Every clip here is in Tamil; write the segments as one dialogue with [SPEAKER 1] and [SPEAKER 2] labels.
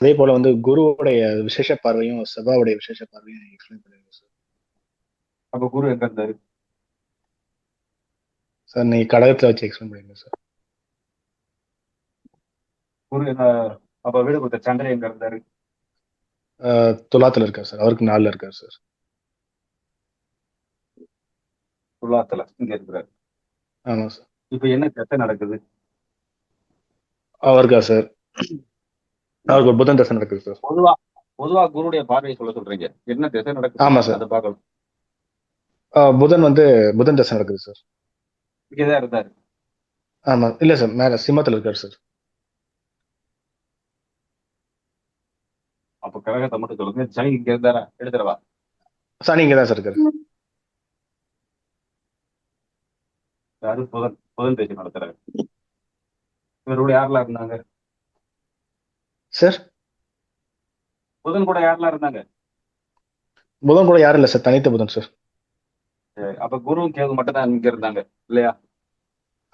[SPEAKER 1] அதே போல வந்து குருவுடைய விசேஷ பார்வையும் செவ்வாவுடைய விசேஷ பார்வையும் எக்ஸ்பிளைன் பண்ணிருங்க சார்.
[SPEAKER 2] அப்ப குரு எங்க இருந்தாரு?
[SPEAKER 1] சார் நீ கடகத்துல வச்சு எக்ஸ்பிளைன் பண்ணிருங்க சார்.
[SPEAKER 2] குரு என்ன? அப்ப வீடு கொடுத்த சந்திரன் எங்க இருந்தாரு?
[SPEAKER 1] துலாத்துல இருக்கார் சார், அவருக்கு 4ல இருக்கார் சார்.
[SPEAKER 2] துலாத்துல இங்க இருக்கிறாரு.
[SPEAKER 1] ஆமா சார்.
[SPEAKER 2] இப்ப என்ன தசை நடக்குது?
[SPEAKER 1] அவருக்கா சார்,
[SPEAKER 2] ம்.
[SPEAKER 1] அவருக்கு ஒரு புதன் தசை நடக்குது சார்.
[SPEAKER 2] பொதுவா பொதுவா குருடைய பார்வையை சொல்ல சொல்றீங்க. என்ன திசை நடக்குது
[SPEAKER 1] ஆமா சார்.
[SPEAKER 2] அதை பார்க்கணும்.
[SPEAKER 1] புதன் வந்து புதன் தசை நடக்குது சார்.
[SPEAKER 2] இங்கதான் இருந்தாரு.
[SPEAKER 1] ஆமா, இல்ல சார், மேல சிம்மத்துல இருக்காரு சார்.
[SPEAKER 2] அப்ப கிரகத்தை மட்டும் சொல்லுங்க. சனி இங்க இருந்தாரா? எடுத்துறவா?
[SPEAKER 1] சனி இங்க தான் சார் இருக்காரு.
[SPEAKER 2] யாரு? புதன். புதன் தேதி நடத்துறாரு. இவரோட யாரெல்லாம் இருந்தாங்க?
[SPEAKER 1] சார்,
[SPEAKER 2] புதன் கூட யாரெல்லாம் இருந்தாங்க?
[SPEAKER 1] புதன் கூட யாரும் இல்ல சார், தனித்த புதன் சார்.
[SPEAKER 2] சரி, அப்ப குருவும் கேது மட்டும் தான் இங்க இருந்தாங்க இல்லையா?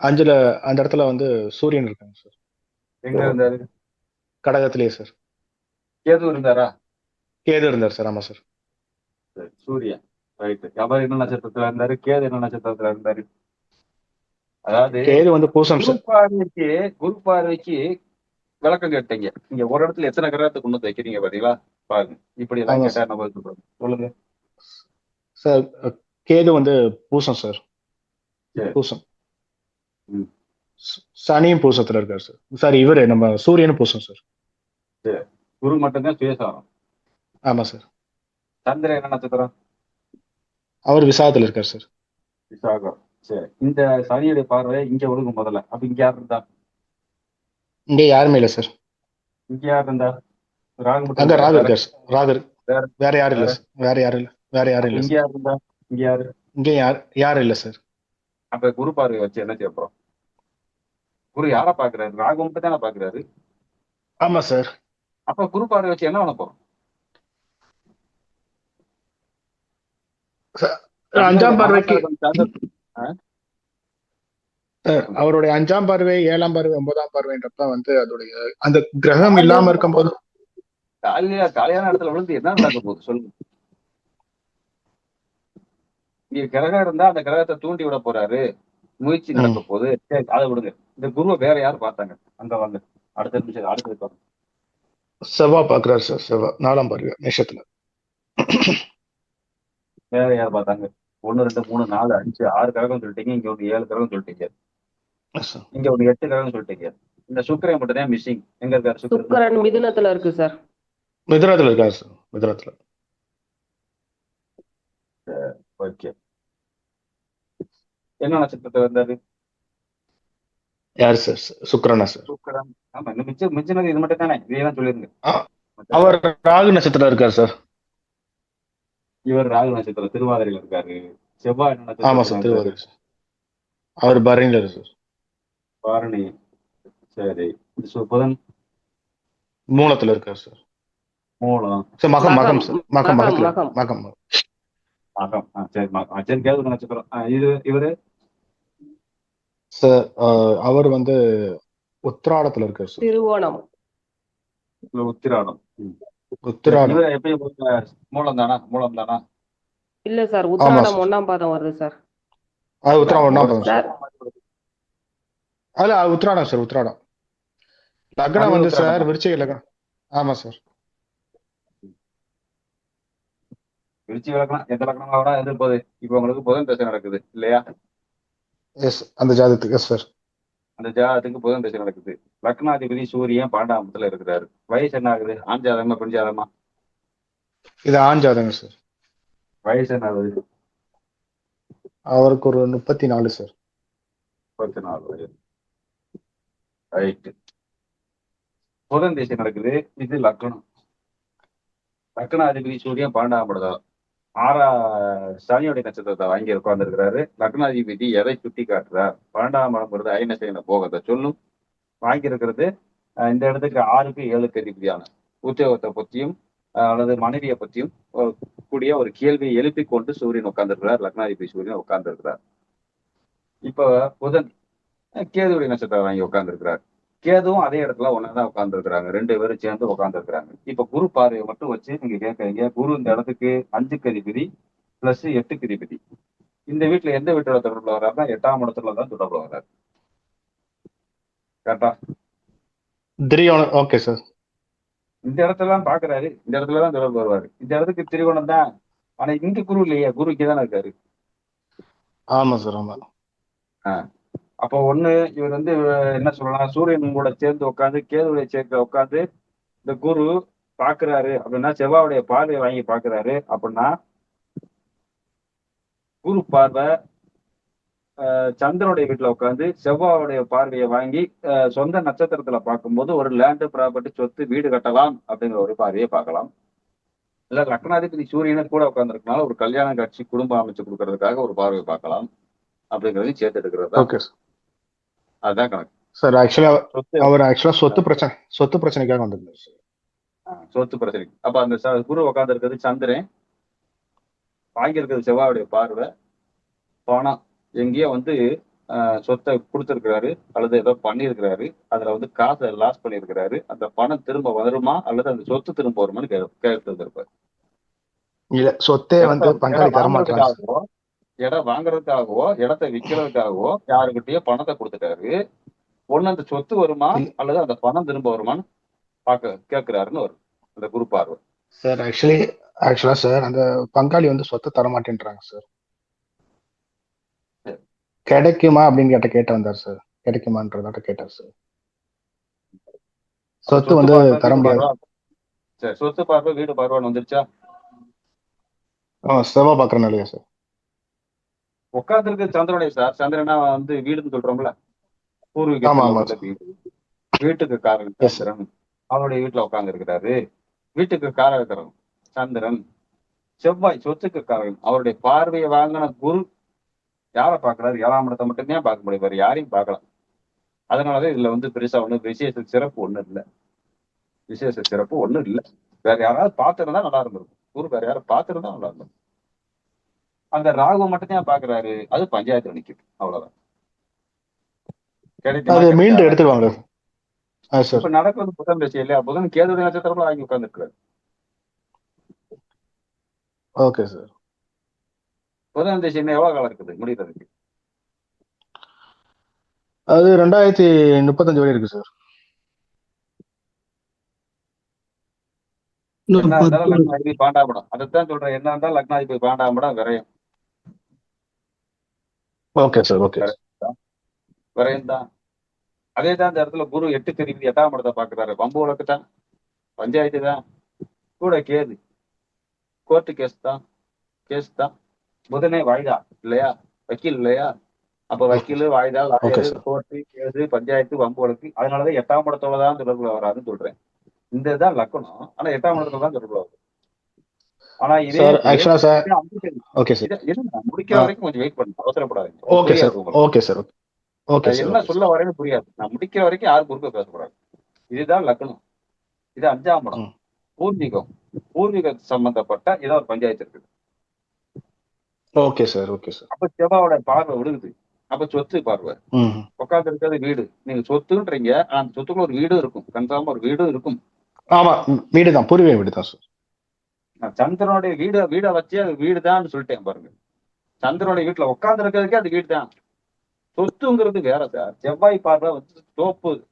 [SPEAKER 1] 5ல அந்த இடத்துல வந்து சூரியன் இருக்காங்க சார்.
[SPEAKER 2] எங்க இருந்தாரு?
[SPEAKER 1] கடகத்திலேயே சார்.
[SPEAKER 2] கேது இருந்தாரா?
[SPEAKER 1] கேது இருந்தார் சார். ஆமா சார்.
[SPEAKER 2] சரி, சூரியன். ரைட்டு. அவர் என்ன நட்சத்திரத்துல இருந்தாரு? கேது என்ன நட்சத்திரத்துல இருந்தாரு? அதாவது
[SPEAKER 1] கேது வந்து பூசம்
[SPEAKER 2] குரு
[SPEAKER 1] சார்.
[SPEAKER 2] பார்வைக்கு குரு பார்வைக்கு விளக்கம் கேட்டீங்க. நீங்க ஒரு இடத்துல எத்தனை கிரகத்தை கொண்டு வந்து வைக்கிறீங்க பாத்தீங்களா? பாருங்க. இப்படி எல்லாம்
[SPEAKER 1] ஆமா
[SPEAKER 2] கேட்டா
[SPEAKER 1] சார்.
[SPEAKER 2] என்ன பதில் சொல்றது? சொல்லுங்க.
[SPEAKER 1] சார், கேது வந்து பூசம் சார்.
[SPEAKER 2] சரி.
[SPEAKER 1] பூசம்.
[SPEAKER 2] ம்.
[SPEAKER 1] சனியும் பூசத்துல இருக்காரு சார். சார் இவரு நம்ம சூரியனும் பூசம் சார்.
[SPEAKER 2] சரி. குரு மட்டும்தான் சுயசாரம்.
[SPEAKER 1] ஆமா சார்.
[SPEAKER 2] சந்திரன் என்ன நட்சத்திரம்?
[SPEAKER 1] அவர் விசாகத்துல இருக்காரு சார்.
[SPEAKER 2] விசாகம். சரி. இந்த சனியுடைய பார்வை இங்க ஒழுங்கும் முதல்ல. அப்ப இங்க யார் இருந்தா?
[SPEAKER 1] இங்க யாருமே இல்ல சார்.
[SPEAKER 2] இங்க யார் இருந்தா? ராகு மட்டும்
[SPEAKER 1] அங்க
[SPEAKER 2] இருந்தாரா?
[SPEAKER 1] ராகு
[SPEAKER 2] வேற?
[SPEAKER 1] இருக்காரு சார். ராகு
[SPEAKER 2] வேற?
[SPEAKER 1] வேற யாரும் இல்ல
[SPEAKER 2] வேற?
[SPEAKER 1] சார். வேற யாரும் இல்ல. வேற யாரும்
[SPEAKER 2] அப்ப
[SPEAKER 1] இல்ல
[SPEAKER 2] இங்க
[SPEAKER 1] சார்.
[SPEAKER 2] யார் இருந்தா? இங்க யாரு?
[SPEAKER 1] இங்க யாரும் இல்ல சார்.
[SPEAKER 2] அப்ப குரு பார்வை வச்சு என்ன செய்ய போறோம்? குரு யார பாக்குறாரு? ராகு மட்டும் தானே பாக்குறாரு.
[SPEAKER 1] ஆமா சார்.
[SPEAKER 2] அப்ப குரு பார்வை வச்சு என்ன பண்ண போறோம்?
[SPEAKER 1] சார்,
[SPEAKER 2] சந்திரனுடைய
[SPEAKER 1] 5ஆம் பார்வைக்கு
[SPEAKER 2] மகாசாரகம் சந்திர. ஆ? சொல்லுங்க.
[SPEAKER 1] அவருடைய 5ஆம் பார்வை, 7ஆம் பார்வை, 9ஆம் பார்வைன்றப்ப வந்து அதோடைய அந்த கிரகம் இல்லாம
[SPEAKER 2] காலையில
[SPEAKER 1] இருக்கும்போது.
[SPEAKER 2] காலையான இடத்துல விழுந்து என்ன நடக்க போகுது சொல்லுங்க. இங்க கிரகம் இருந்தா அந்த கிரகத்தை தூண்டி விட போறாரு. முயற்சி
[SPEAKER 1] ம்.
[SPEAKER 2] நடக்க போகுது. சரி, அதை விடுங்க. இந்த குருவை வேற யார் பார்த்தாங்க? அங்க வாங்க. அடுத்த நிமிஷம் அடுத்தது பாருங்க.
[SPEAKER 1] செவ்வாய் பாக்குறாரு சார். செவ்வாய் 4ஆம் பார்வை நட்சத்திரத்துல.
[SPEAKER 2] வேற யார் பார்த்தாங்க? 1, 2, 3, 4, 5, 6 கிரகம் சொல்லிட்டீங்க. இங்க ஒரு 7 கிரகம் சொல்லிட்டீங்க.
[SPEAKER 1] Yes sir.
[SPEAKER 2] இங்க ஒரு 8 கிரகம் சொல்லிட்டீங்க. இந்த சுக்கிரன் மட்டும் தான் மிஸ்ஸிங். எங்க இருக்காரு சுக்கிரன்?
[SPEAKER 3] சுக்கிரன் மிதுனத்துல இருக்கு சார்.
[SPEAKER 1] மிதுனத்துல இருக்காரு சார். மிதுனத்துல.
[SPEAKER 2] ஓகே. என்ன நட்சத்திரத்துல இருந்தாரு?
[SPEAKER 1] யாரு சார்? சுக்கிரனா சார்?
[SPEAKER 2] சுக்கிரன். ஆமா, இன்னும் மிச்சனது இது மட்டும் தானே. இதையெல்லாம் சொல்லிருங்க.
[SPEAKER 1] ஆ, அவர் ராகு நட்சத்திரத்துல இருக்காரு சார்.
[SPEAKER 2] இவர் ராகு நட்சத்திரம் திருவாதிரையில இருக்காரு. செவ்வாய் என்ன
[SPEAKER 1] ஆமா
[SPEAKER 2] நட்சத்திரத்துல
[SPEAKER 1] சார்,
[SPEAKER 2] இருக்காரு?
[SPEAKER 1] திருவாரூர் சார். அவர் பரணில இருக்கு சார்.
[SPEAKER 2] பாரணி. சரி. இந்த புதன்
[SPEAKER 1] மூலத்துல இருக்காரு சார்.
[SPEAKER 2] மூலம்.
[SPEAKER 1] சார் மகம்
[SPEAKER 3] மகம்
[SPEAKER 1] மகம் சார். மகம்
[SPEAKER 3] மகம்
[SPEAKER 1] மகத்துல
[SPEAKER 3] மகம்
[SPEAKER 1] மகம்.
[SPEAKER 2] மகம். சரி, மகம். சரி, கேது நட்சத்திரம். இது இவரு
[SPEAKER 1] சார், அவர் வந்து உத்திராடத்துல இருக்காரு சார்.
[SPEAKER 3] திருவோணம்.
[SPEAKER 2] உத்திராடம். சரி,
[SPEAKER 1] உத்திராடம்.
[SPEAKER 2] இவரு எப்பயும் மூலம் தானா? மூலம் தானா?
[SPEAKER 3] இல்ல சார்,
[SPEAKER 1] ஆமா
[SPEAKER 3] உத்திராடம்
[SPEAKER 1] சார்.
[SPEAKER 3] 1ஆம் பாதம் வருது சார்.
[SPEAKER 1] அது உத்திராடம் ஒண்ணாம் பாதம் சார்.
[SPEAKER 3] சார்
[SPEAKER 1] அது உத்திராடம் சார். உத்திராடம். லக்னம்
[SPEAKER 2] அதுவும்
[SPEAKER 1] வந்து
[SPEAKER 2] உத்திராடம்
[SPEAKER 1] சார்
[SPEAKER 2] தான்.
[SPEAKER 1] விருச்சிக லக்னம். ஆமா சார்.
[SPEAKER 2] விருச்சிக லக்னம். எந்த லக்னமா விட எதிர்ப்பது? இப்ப உங்களுக்கு புதன் தசை நடக்குது இல்லையா?
[SPEAKER 1] எஸ், அந்த ஜாதகத்துக்கு எஸ் சார்.
[SPEAKER 2] அந்த ஜாதகத்துக்கு புதன் தசை நடக்குது. லக்னாதிபதி சூரியன் 12ஆம் இருக்கிறாரு. வயசு என்ன ஆகுது? ஆண் ஜாதகமா பெண் ஜாதகமா?
[SPEAKER 1] இது ஆண் ஜாதகம் சார்.
[SPEAKER 2] வயசு என்ன ஆகுது?
[SPEAKER 1] அவருக்கு ஒரு 34 சார்.
[SPEAKER 2] 34 வயது. ரைட்டு. புதன் திசை நடக்குது. இது லக்னம். லக்னாதிபதி சூரியன் 12ஆம் இடத்துல ஆறா சனியோடைய நட்சத்திரத்தை வாங்கி உட்கார்ந்துருக்கிறாரு. லக்னாதிபதி எதை சுட்டி காட்டுறார்? 12ஆம் இடம் வருது ஐநசைன போகத்தை சொல்லும். வாங்கியிருக்கிறது இந்த இடத்துக்கு 6க்கு 7க்கு அதிபதியான உத்தியோகத்தை பற்றியும் அல்லது மனைவியை பற்றியும் கூடிய ஒரு கேள்வியை எழுப்பி கொண்டு சூரியன் உட்கார்ந்துருக்கிறார். லக்னாதிபதி சூரியன் உட்கார்ந்துருக்கிறார். இப்ப புதன் கேதுவுடைய நட்சத்திரம் வாங்கி உட்கார்ந்துருக்கிறார். கேதுவும் அதே இடத்துல ஒன்னாதான் உட்கார்ந்துருக்கிறாங்க, 2 பேரும் சேர்ந்து உட்கார்ந்துருக்கிறாங்க. இப்ப குரு பார்வையை மட்டும் வச்சு நீங்க கேட்கறீங்க, குரு இந்த இடத்துக்கு 5க்கு அதிபதி பிளஸ் 8க்கு அதிபதி. இந்த வீட்டுல எந்த வீட்டோட தொடர்புல வர்றாருன்னா 8ஆம் இடத்துல தான் தொடர்புல வர்றாரு. கரெக்டா?
[SPEAKER 1] திரியோணம். Okay sir.
[SPEAKER 2] இந்த இடத்துல தான் பாக்குறாரு, இந்த இடத்துலதான் தொடர்பு வருவாரு. இந்த இடத்துக்கு திரிகோணம் தான். ஆனா இங்க குரு இல்லையே, குரு இங்கதானே இருக்காரு.
[SPEAKER 1] ஆமா சார், ஆமா.
[SPEAKER 2] அப்போ ஒண்ணு இவர் வந்து என்ன சொல்லலாம், சூரியன் கூட சேர்ந்து உட்காந்து கேதுவுடைய சேர்க்க உட்காந்து இந்த குரு பாக்குறாரு அப்படின்னா, செவ்வாவுடைய பார்வையை வாங்கி பாக்குறாரு அப்படின்னா, குரு பார்வை சந்திரனுடைய வீட்டுல உட்காந்து செவ்வாவுடைய பார்வையை வாங்கி சொந்த நட்சத்திரத்துல பார்க்கும்போது ஒரு லேண்டு ப்ராப்பர்ட்டி சொத்து வீடு கட்டலாம் அப்படிங்கிற ஒரு பார்வையை பார்க்கலாம். இல்ல லக்னாதிபதி சூரியனை கூட உட்காந்துருக்கனால ஒரு கல்யாண காட்சி குடும்பம் அமைச்சு கொடுக்கறதுக்காக ஒரு பார்வையை பார்க்கலாம் அப்படிங்கிறதையும் சேர்த்து எடுக்கிறது
[SPEAKER 1] ஓகே சார்.
[SPEAKER 2] அதுதான் கணக்கு.
[SPEAKER 1] சார்
[SPEAKER 2] சொத்து
[SPEAKER 1] அவர் ஆக்சுவலா சொத்து பிரச்சனைக்காக வந்திருந்தார் சார்.
[SPEAKER 2] சொத்து பிரச்சனை. அப்ப அந்த குரு உட்கார்ந்து இருக்கிறது சந்திரன், வாங்கி இருக்கிறது செவ்வாயுடைய பார்வை, பணம் எங்கேயோ வந்து சொத்தை கொடுத்திருக்கிறாரு அல்லது ஏதோ பண்ணியிருக்கிறாரு, அதுல வந்து காசை லாஸ் பண்ணியிருக்கிறாரு. அந்த பணம் திரும்ப வருமா அல்லது அந்த சொத்து திரும்ப வருமான்னு கேட்டு இருப்பாரு.
[SPEAKER 1] இல்ல, சொத்தே வந்து பங்காளி தரமாட்டாங்க.
[SPEAKER 2] இடம் வாங்குறதுக்காகவோ இடத்தை விற்கிறதுக்காகவோ யாருக்கிட்டயோ பணத்தை கொடுத்துட்டாரு. ஒண்ணு அந்த சொத்து வருமா அல்லது அந்த பணம் திரும்ப வருமான்னு கேட்கிறாருன்னு வரும் அந்த குரு பார்வை.
[SPEAKER 1] சார் ஆக்சுவலா சார் அந்த பங்காளி வந்து சொத்தை தரமாட்டேன்றாங்க சார். கிடைக்குமா அப்படின்னு கேட்ட வந்தார் சார். கிடைக்குமான்றதாட்ட கேட்டார் சார். சொத்து வந்து தர முடியாது.
[SPEAKER 2] சரி, சொத்து பார்வை வீடு பார்வைன்னு வந்துருச்சா?
[SPEAKER 1] செவ்வாய் பாக்குறனாலயா சார்?
[SPEAKER 2] உட்கார்ந்து இருக்க சந்திரனுடைய சார், சந்திரனா வந்து வீடுன்னு சொல்றோம்ல, பூர்வீக வீடு, வீட்டுக்கு காரகன் சந்திரன் அவருடைய வீட்டுல உட்கார்ந்து இருக்கிறாரு. வீட்டுக்கு காரகன் சந்திரன். செவ்வாய் சொத்துக்கு காரகன். அவருடைய பார்வையை வாங்கின குரு யாரை பாக்குறாரு? 7ஆம் இடத்தை மட்டும்தான் பார்க்க முடியும், வேற யாரையும் பார்க்கலாம். அதனாலதான் இதுல வந்து பெருசா ஒண்ணு விசேஷ சிறப்பு ஒண்ணு இல்லை. விசேஷ சிறப்பு ஒண்ணு இல்லை. வேற யாராவது பார்த்திருந்தா நல்லா இருந்திருக்கும். குரு வேற யாரும் பார்த்திருந்தா நல்லா இருந்திருக்கும். அந்த ராகு மட்டும்தான் பாக்குறாரு, அது பஞ்சாயத்துல நிக்குது, அவ்வளவுதான்.
[SPEAKER 1] மீண்டும் எடுத்துருவாங்க.
[SPEAKER 2] இப்ப நடக்கிறது புதன் திசை இல்லையா? புதன் கேது நட்சத்திரம்ல வாங்கி உட்கார்ந்து இருக்கிறாரு.
[SPEAKER 1] Okay sir.
[SPEAKER 2] புதன் திசை இன்னும் எவ்வளவு காலம் இருக்குது முடிகிறதுக்கு?
[SPEAKER 1] அது 2035 வரை இருக்கு சார்.
[SPEAKER 2] என்ன இருந்தாலும் லக்னாதிபதி பாண்டாபடம். அதைத்தான் சொல்றேன், என்ன இருந்தாலும் லக்னாதிபதி பாண்டாபடம் விரயம்.
[SPEAKER 1] Okay sir, okay.
[SPEAKER 2] விரயம் தான். அதே தான் இந்த இடத்துல குரு 8க்கு அதிபதி 8ஆம் இடத்தை பாக்குறாரு. வம்பு வழக்கு தான், பஞ்சாயத்து தான், கூட கேது கோர்ட்டு கேஸ் தான். புதனே வாய்தா இல்லையா? வக்கீல் இல்லையா? அப்ப வக்கீல், வாய்தா, கோர்ட்டு, கேது, பஞ்சாயத்து, வம்பு வழக்கு. அதனாலதான் 8ஆம் இடத்தோடதான் தொடர்புல வராதுன்னு சொல்றேன். இந்த இதுதான் லக்கணம். ஆனா 8ஆம் இடத்துல தான் தொடர்புல வரும். ஆனா இதே முடிக்கிற வரைக்கும் கொஞ்சம் வெயிட் பண்ணு, அவசரப்படாதீங்க. என்ன சொல்ல வரேன்னு புரியாது. நான் முடிக்கிற வரைக்கும் யாரும் குறுக்க பேசக்கூடாது. இதுதான் லக்னம். இது 5ஆம் இடம், பூர்வீகம். பூர்வீக சம்பந்தப்பட்ட ஏதோ ஒரு பஞ்சாயத்து இருக்குது.
[SPEAKER 1] Okay sir, okay sir.
[SPEAKER 2] அப்ப செவ்வாயோட பார்வை விடுகுது. அப்ப சொத்து பார்வை. உட்கார்ந்து இருக்கிறது வீடு. நீங்க சொத்துன்றீங்க, அந்த சொத்துக்குள்ள ஒரு வீடும் இருக்கும், கன்ஃபார்மா ஒரு வீடும் இருக்கும்.
[SPEAKER 1] ஆமா, வீடுதான், பூர்வீக வீடுதான் சார்.
[SPEAKER 2] நான் சந்திரனுடைய வீடை வச்சு அது வீடுதான் சொல்லிட்டேன் பாருங்க. சந்திரனுடைய வீட்டுல உட்கார்ந்து இருக்கிறதுக்கே அது வீடு தான். சொத்துங்கிறது வேற சார். செவ்வாய் பார்வை வந்து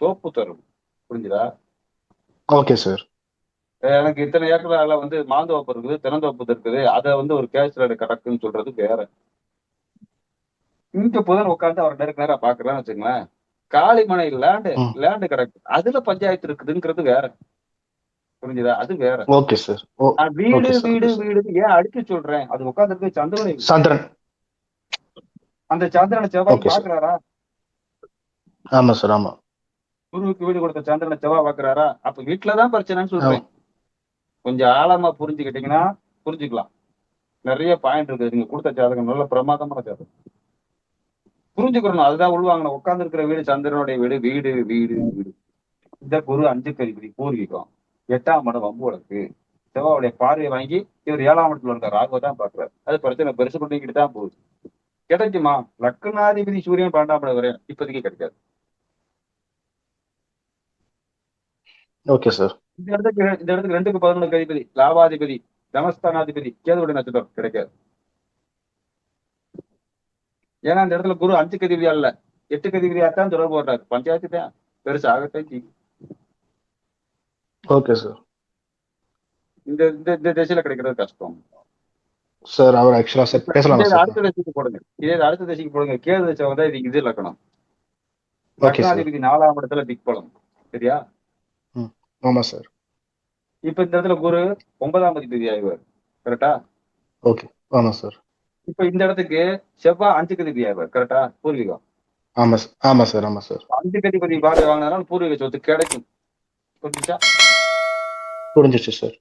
[SPEAKER 2] தோப்பு தரும். புரிஞ்சுதா?
[SPEAKER 1] Okay sir.
[SPEAKER 2] எனக்கு இத்தனை ஏக்கர்ல வந்து மாந்தோப்பு இருக்குது, திறந்தோப்பு இருக்குது, அதை வந்து ஒரு கேஸ் கணக்குன்னு சொல்றது வேற. இங்க புதன் உட்காந்து அவர் நேரம் பாக்குறான்னு வச்சுங்களேன், காளிமனை லேண்டு கிடக்கு, அதுல பஞ்சாயத்து இருக்குதுங்கிறது வேற. புரிஞ்சுதா? அது வேற.
[SPEAKER 1] Okay sir.
[SPEAKER 2] வீடு வீடு வீடு ஏன் அடிச்சு சொல்றேன்? அது உட்கார்ந்து இருக்கு சந்திரன். அந்த சந்திரனை செவ்வாய் பாக்குறாரா?
[SPEAKER 1] ஆமா சார், ஆமா.
[SPEAKER 2] குருவுக்கு வீடு கொடுத்த சந்திரனை செவ்வாய் பாக்குறாரா? அப்ப வீட்டுலதான் பிரச்சனைன்னு சொல்றேன். கொஞ்சம் ஆழமா புரிஞ்சுக்கிட்டீங்கன்னா புரிஞ்சுக்கலாம். நிறைய பாயிண்ட் இருக்குது. நீங்க கொடுத்த ஜாதகம் நல்ல பிரமாதமான ஜாதகம். புரிஞ்சுக்கணும். அதுதான் உள்வாங்கணும். உட்கார்ந்து இருக்கிற வீடு சந்திரனுடைய வீடு. வீடு வீடு வீடு. இந்த குரு 5க்கு அதிபதி, பூர்வீகம். 8ஆம் இடம் வம்பு வழக்கு. செவ்வாவுடைய பார்வையை வாங்கி இவர் 7ஆம் இடத்துல இருக்க ராகுவை தான் பாக்குறாரு. அது பிரச்சனை பெருசு பண்ணிக்கிட்டு தான் போகுது. கிடைக்குமா? லக்னாதிபதி சூரியன் 12ஆம் இடம் வரையும் இப்போதைக்கு கிடைக்காது.
[SPEAKER 1] Okay sir.
[SPEAKER 2] இந்த இடத்துக்கு 2க்கு 11 அதிபதி, லாபாதிபதி, தமஸ்தானாதிபதி கேதுவுடைய நட்சத்திரம் கிடைக்காது. ஏன்னா இந்த இடத்துல குரு 5க்கு அதிபதியா இல்ல 8க்கு அதிபதியாத்தான் தொடர்பு போடுறாரு. பஞ்சாயத்து தான் பெருசா ஆகத்தான் செய்யும்.
[SPEAKER 1] Okay sir.
[SPEAKER 2] இந்த இந்த இந்த திசையில கிடைக்கிறது கஷ்டம்.
[SPEAKER 1] சார் அவர் ஆக்சுவலா சார் பேசலாமா
[SPEAKER 2] இதே
[SPEAKER 1] சார்?
[SPEAKER 2] அடுத்த திசைக்கு போடுங்க. அடுத்த திசைக்கு போடுங்க. கேது திசை வந்தா இது இலக்கணம்.
[SPEAKER 1] Okay sir.
[SPEAKER 2] லக்னாதிபதி 4ஆம் இடத்துல திக்பலம். சரியா?
[SPEAKER 1] ஆமா சார்.
[SPEAKER 2] இப்ப இந்த இடத்துல குரு 9ஆம் அதிபதி ஆயிடுவார். கரெக்டா?
[SPEAKER 1] ஓகே. ஆமா சார்.
[SPEAKER 2] இப்ப இந்த இடத்துக்கு செவ்வாய் 5க்கு அதிபதி ஆயிடுவார். கரெக்டா? பூர்வீகம்.
[SPEAKER 1] ஆமா சார். ஆமா சார். ஆமா சார்.
[SPEAKER 2] 5க்கு அதிபதி பார்வை வாங்கினாலும் பூர்வீக சொத்து கிடைக்கும். புரிஞ்சுச்சா?
[SPEAKER 1] புரிஞ்சிச்சு சார்.